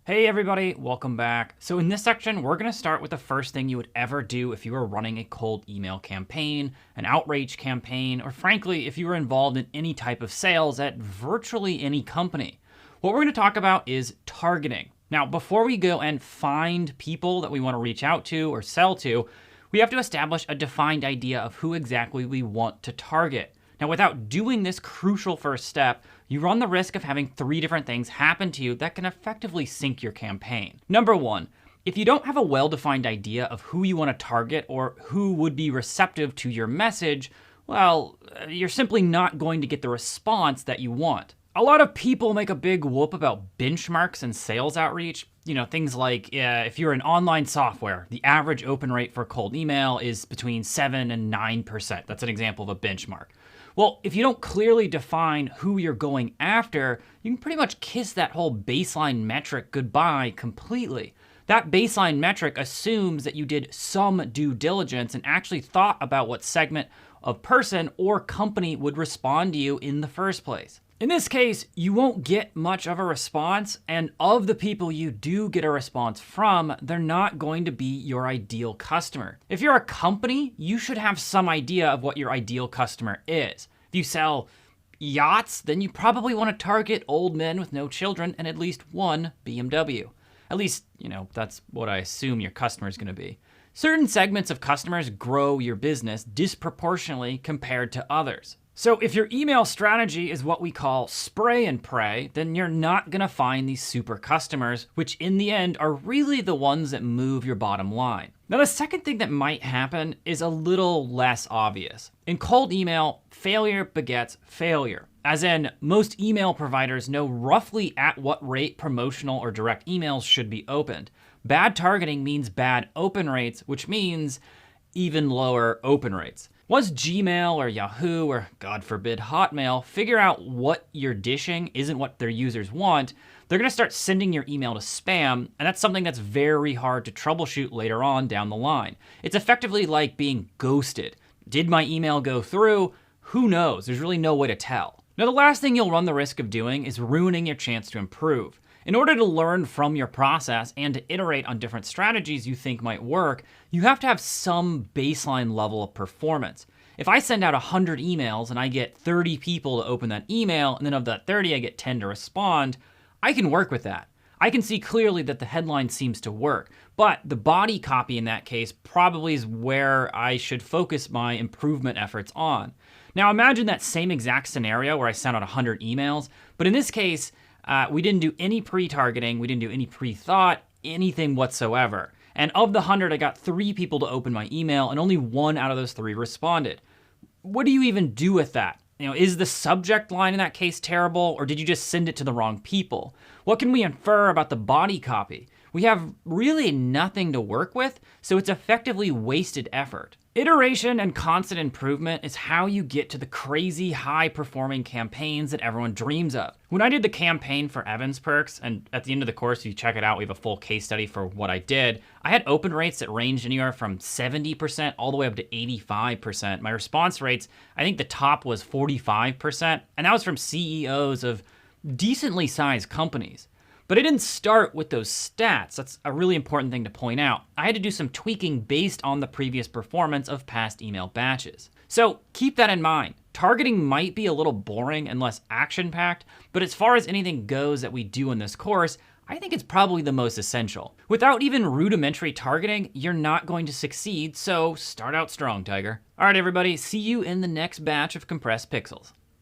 Hey everybody, welcome back. So in this section, we're gonna start with the first thing you would ever do if you were running a cold email campaign, an outreach campaign, or frankly, if you were involved in any type of sales at virtually any company. What we're gonna talk about is targeting. Now, before we go and find people that we wanna reach out to or sell to, we have to establish a defined idea of who exactly we want to target. Now, without doing this crucial first step, you run the risk of having three different things happen to you that can effectively sink your campaign. Number one, if you don't have a well-defined idea of who you want to target or who would be receptive to your message, well, you're simply not going to get the response that you want. A lot of people make a big whoop about benchmarks and sales outreach. You know, things like if you're an online software, the average open rate for cold email is between 7 and 9%. That's an example of a benchmark. Well, if you don't clearly define who you're going after, you can pretty much kiss that whole baseline metric goodbye completely. That baseline metric assumes that you did some due diligence and actually thought about what segment of person or company would respond to you in the first place. In this case, you won't get much of a response, and of the people you do get a response from, they're not going to be your ideal customer. If you're a company, you should have some idea of what your ideal customer is. If you sell yachts, then you probably want to target old men with no children and at least one BMW. At least, that's what I assume your customer is going to be. Certain segments of customers grow your business disproportionately compared to others. So if your email strategy is what we call spray and pray, then you're not gonna find these super customers, which in the end are really the ones that move your bottom line. Now, the second thing that might happen is a little less obvious. In cold email, failure begets failure. As in, most email providers know roughly at what rate promotional or direct emails should be opened. Bad targeting means bad open rates, which means even lower open rates. Once Gmail or Yahoo or, God forbid, Hotmail figure out what you're dishing isn't what their users want, they're gonna start sending your email to spam, and that's something that's very hard to troubleshoot later on down the line. It's effectively like being ghosted. Did my email go through? Who knows? There's really no way to tell. Now, the last thing you'll run the risk of doing is ruining your chance to improve. In order to learn from your process and to iterate on different strategies you think might work, you have to have some baseline level of performance. If I send out 100 emails and I get 30 people to open that email, and then of that 30 I get 10 to respond, I can work with that. I can see clearly that the headline seems to work, but the body copy in that case probably is where I should focus my improvement efforts on. Now imagine that same exact scenario where I sent out 100 emails, but in this case, we didn't do any pre-targeting, we didn't do any pre-thought, anything whatsoever. And of the 100, I got 3 people to open my email, and only 1 out of those 3 responded. What do you even do with that? Is the subject line in that case terrible, or did you just send it to the wrong people? What can we infer about the body copy? We have really nothing to work with, so it's effectively wasted effort. Iteration and constant improvement is how you get to the crazy high-performing campaigns that everyone dreams of. When I did the campaign for Evans Perks, and at the end of the course, if you check it out, we have a full case study for what I did, I had open rates that ranged anywhere from 70% all the way up to 85%. My response rates, I think the top was 45%, and that was from CEOs of decently sized companies. But I didn't start with those stats. That's a really important thing to point out. I had to do some tweaking based on the previous performance of past email batches. So keep that in mind. Targeting might be a little boring and less action-packed, but as far as anything goes that we do in this course, I think it's probably the most essential. Without even rudimentary targeting, you're not going to succeed, so start out strong, Tiger. All right, everybody, see you in the next batch of Compressed Pixels.